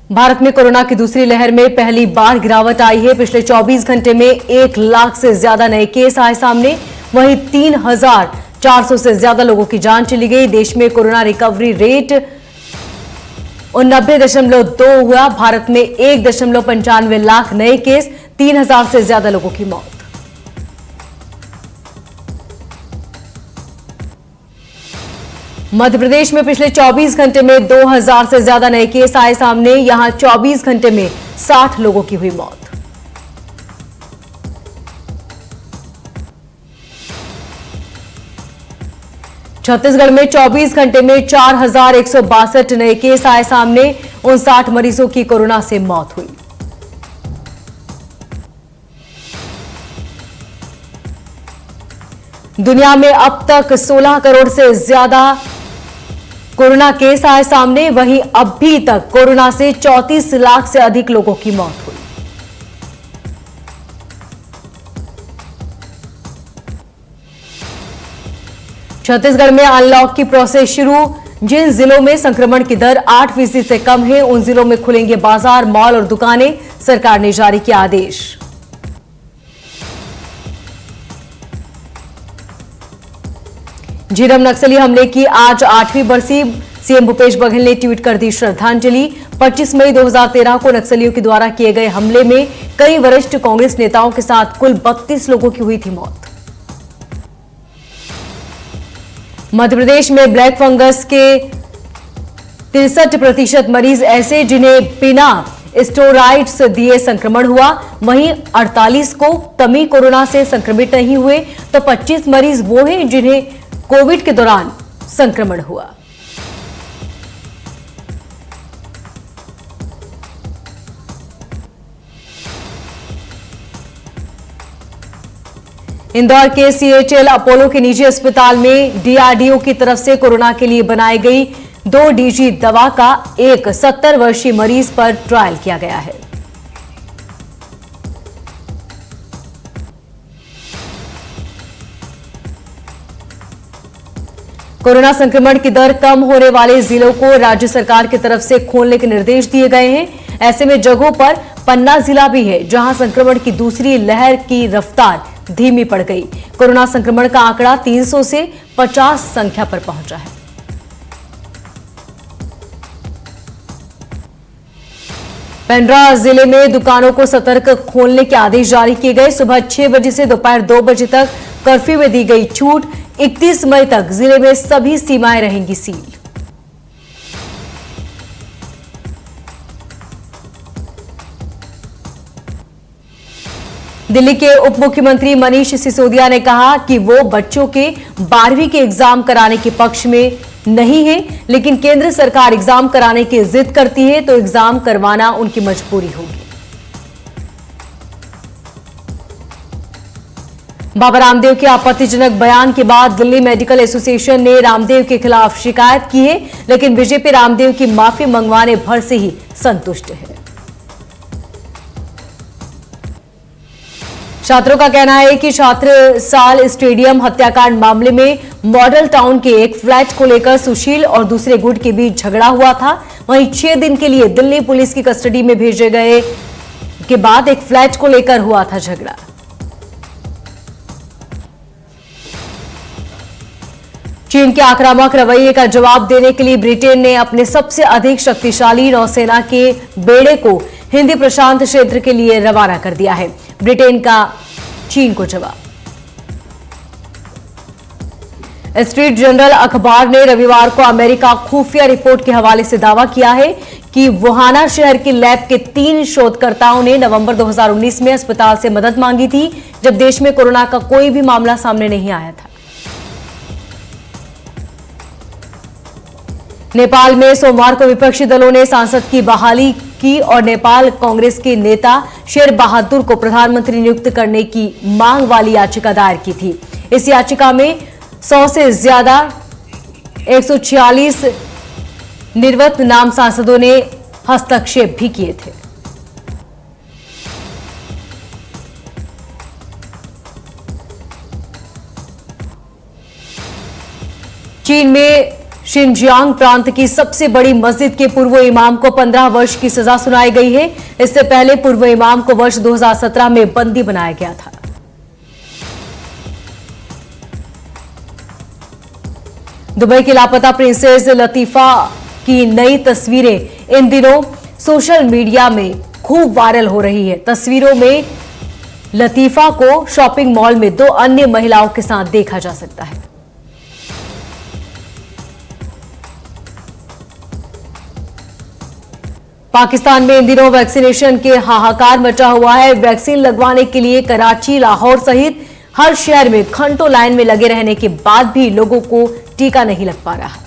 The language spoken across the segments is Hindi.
भारत में कोरोना की दूसरी लहर में पहली बार गिरावट आई है। पिछले 24 घंटे में 1 लाख से ज्यादा नए केस आए सामने। वहीं 3,400 से ज्यादा लोगों की जान चली गई। देश में कोरोना रिकवरी रेट 89.2 हुआ। भारत में 1.95 लाख नए केस, 3,000 से ज्यादा लोगों की मौत। मध्य प्रदेश में पिछले 24 घंटे में 2,000 से ज्यादा नए केस आए सामने। यहां 24 घंटे में 60 लोगों की हुई मौत। छत्तीसगढ़ में 24 घंटे में 4,162 नए केस आए सामने। 59 मरीजों की कोरोना से मौत हुई। दुनिया में अब तक 16 करोड़ से ज्यादा कोरोना केस आए सामने। वहीं अब भी तक कोरोना से 34 लाख से अधिक लोगों की मौत हुई। छत्तीसगढ़ में अनलॉक की प्रोसेस शुरू। जिन जिलों में संक्रमण की दर 8% से कम है, उन जिलों में खुलेंगे बाजार, मॉल और दुकानें। सरकार ने जारी किया आदेश। झीरम नक्सली हमले की आज 8वीं बरसी। सीएम भूपेश बघेल ने ट्वीट कर दी श्रद्धांजलि। 25 मई 2013 को नक्सलियों के द्वारा किए गए हमले में कई वरिष्ठ कांग्रेस नेताओं के साथ कुल 32 लोगों की हुई थी मौत। मध्य प्रदेश में ब्लैक फंगस के 63% मरीज ऐसे जिन्हें बिना स्टेरॉइड्स दिए संक्रमण हुआ। वहीं 48 को तमी कोरोना से संक्रमित नहीं हुए, तो 25 मरीज वो हैं जिन्हें कोविड के दौरान संक्रमण हुआ। इंदौर के सीएचएल अपोलो के निजी अस्पताल में डीआरडीओ की तरफ से कोरोना के लिए बनाई गई 2 डीजी दवा का एक 70 वर्षीय मरीज पर ट्रायल किया गया है। कोरोना संक्रमण की दर कम होने वाले जिलों को राज्य सरकार की तरफ से खोलने के निर्देश दिए गए हैं। ऐसे में जगहों पर पन्ना जिला भी है, जहां संक्रमण की दूसरी लहर की रफ्तार धीमी पड़ गई। कोरोना संक्रमण का आंकड़ा 300 से 50 संख्या पर पहुंचा है। पेंड्रा जिले में दुकानों को सतर्क खोलने के आदेश जारी किए गए। सुबह 6 बजे से दोपहर 2 बजे तक कर्फ्यू में दी गई छूट। 31 मई तक जिले में सभी सीमाएं रहेंगी सील। दिल्ली के उप मुख्यमंत्री मनीष सिसोदिया ने कहा कि वो बच्चों के 12वीं के एग्जाम कराने के पक्ष में नहीं है, लेकिन केंद्र सरकार एग्जाम कराने की जिद करती है तो एग्जाम करवाना उनकी मजबूरी होगी। बाबा रामदेव के आपत्तिजनक बयान के बाद दिल्ली मेडिकल एसोसिएशन ने रामदेव के खिलाफ शिकायत की है, लेकिन बीजेपी रामदेव की माफी मंगवाने भर से ही संतुष्ट है। छात्रों का कहना है कि छात्र साल स्टेडियम हत्याकांड मामले में मॉडल टाउन के एक फ्लैट को लेकर सुशील और दूसरे गुट के बीच झगड़ा हुआ था। वहीं 6 दिन के लिए दिल्ली पुलिस की कस्टडी में भेजे गए के बाद एक फ्लैट को लेकर हुआ था झगड़ा। चीन के आक्रामक रवैये का जवाब देने के लिए ब्रिटेन ने अपने सबसे अधिक शक्तिशाली नौसेना के बेड़े को हिंदी प्रशांत क्षेत्र के लिए रवाना कर दिया है। ब्रिटेन का चीन को जवाब। स्ट्रीट जर्नल अखबार ने रविवार को अमेरिका खुफिया रिपोर्ट के हवाले से दावा किया है कि वुहाना शहर की लैब के 3 शोधकर्ताओं ने नवंबर 2019 में अस्पताल से मदद मांगी थी, जब देश में कोरोना का कोई भी मामला सामने नहीं आया था। नेपाल में सोमवार को विपक्षी दलों ने सांसद की बहाली की और नेपाल कांग्रेस के नेता शेर बहादुर को प्रधानमंत्री नियुक्त करने की मांग वाली याचिका दायर की थी। इस याचिका में 100 से ज्यादा 146 निर्वत नाम सांसदों ने हस्तक्षेप भी किए थे। चीन में शिनजियांग प्रांत की सबसे बड़ी मस्जिद के पूर्व इमाम को 15 वर्ष की सजा सुनाई गई है। इससे पहले पूर्व इमाम को वर्ष 2017 में बंदी बनाया गया था। दुबई की लापता प्रिंसेस लतीफा की नई तस्वीरें इन दिनों सोशल मीडिया में खूब वायरल हो रही है। तस्वीरों में लतीफा को शॉपिंग मॉल में 2 अन्य महिलाओं के साथ देखा जा सकता है। पाकिस्तान में इन दिनों वैक्सीनेशन के हाहाकार मचा हुआ है। वैक्सीन लगवाने के लिए कराची, लाहौर सहित हर शहर में घंटों लाइन में लगे रहने के बाद भी लोगों को टीका नहीं लग पा रहा।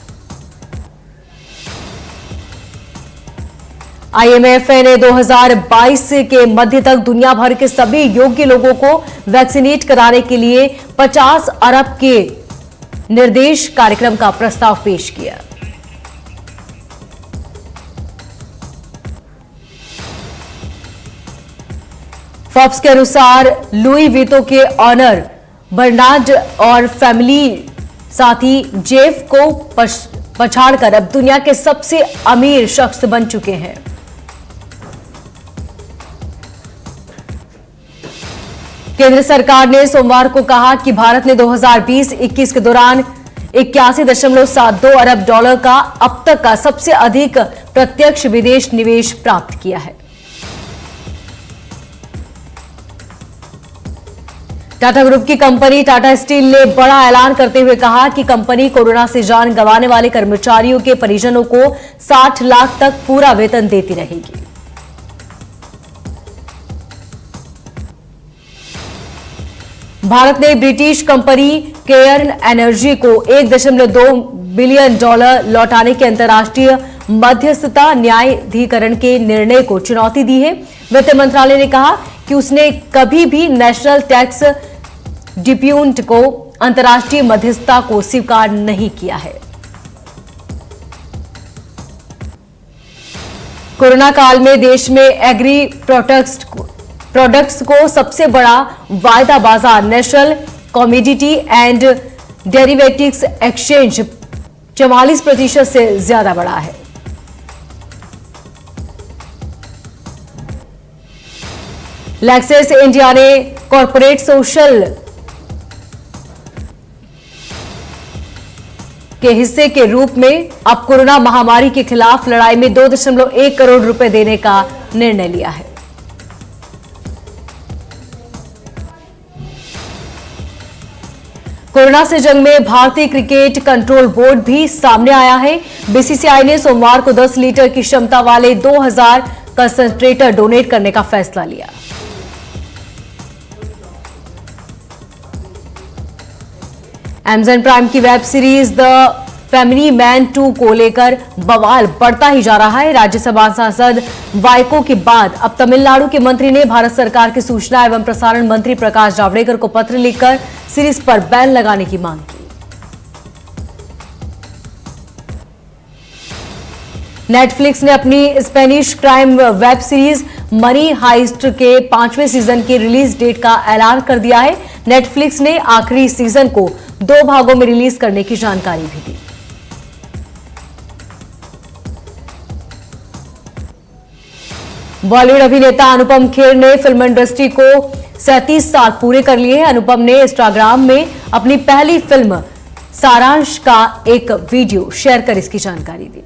IMF ने 2022 के मध्य तक दुनिया भर के सभी योग्य लोगों को वैक्सीनेट कराने के लिए 50 अरब के निर्देश कार्यक्रम का प्रस्ताव पेश किया। फोर्ब्स के अनुसार लुई वितो के ऑनर बर्नार्ड और फैमिली साथी जेफ को पछाड़कर अब दुनिया के सबसे अमीर शख्स बन चुके हैं। केंद्र सरकार ने सोमवार को कहा कि भारत ने 2020-21 के दौरान 81.72 अरब डॉलर का अब तक का सबसे अधिक प्रत्यक्ष विदेश निवेश प्राप्त किया है। टाटा ग्रुप की कंपनी टाटा स्टील ने बड़ा ऐलान करते हुए कहा कि कंपनी कोरोना से जान गंवाने वाले कर्मचारियों के परिजनों को 60 लाख तक पूरा वेतन देती रहेगी। भारत ने ब्रिटिश कंपनी केयर्न एनर्जी को 1.2 बिलियन डॉलर लौटाने के अंतर्राष्ट्रीय मध्यस्थता न्यायाधिकरण के निर्णय को चुनौती दी है। वित्त मंत्रालय ने कहा कि उसने कभी भी नेशनल टैक्स डिप्यूट को अंतर्राष्ट्रीय मध्यस्थता को स्वीकार नहीं किया है। कोरोना काल में देश में एग्री प्रोडक्ट्स को सबसे बड़ा वायदा बाजार national commodity and derivatives exchange 44% से ज्यादा बढ़ा है। लेक्सेस इंडिया ने कॉर्पोरेट सोशल के हिस्से के रूप में अब कोरोना महामारी के खिलाफ लड़ाई में 2.1 करोड़ रुपए देने का निर्णय लिया है। कोरोना से जंग में भारतीय क्रिकेट कंट्रोल बोर्ड भी सामने आया है। बीसीसीआई ने सोमवार को 10 लीटर की क्षमता वाले 2000 कंसंट्रेटर डोनेट करने का फैसला लिया। Amazon प्राइम की web series the family man 2 को लेकर बवाल बढ़ता ही जा रहा है। राज्यसभा सांसद वाइको के बाद अब तमिलनाडु के मंत्री ने भारत सरकार के सूचना एवं प्रसारण मंत्री प्रकाश जावड़ेकर को पत्र लिखकर सीरीज पर बैन लगाने की मांग की। नेटफ्लिक्स ने अपनी Spanish crime web series Money Heist के 5वें सीजन की रिलीज डेट का ऐलान कर दिया है। नेटफ्लिक्स ने आखिरी सीजन को 2 भागों में रिलीज करने की जानकारी भी दी। बॉलीवुड अभिनेता अनुपम खेर ने फिल्म इंडस्ट्री को 37 साल पूरे कर लिए हैं। अनुपम ने इंस्टाग्राम में अपनी पहली फिल्म सारांश का एक वीडियो शेयर कर इसकी जानकारी दी।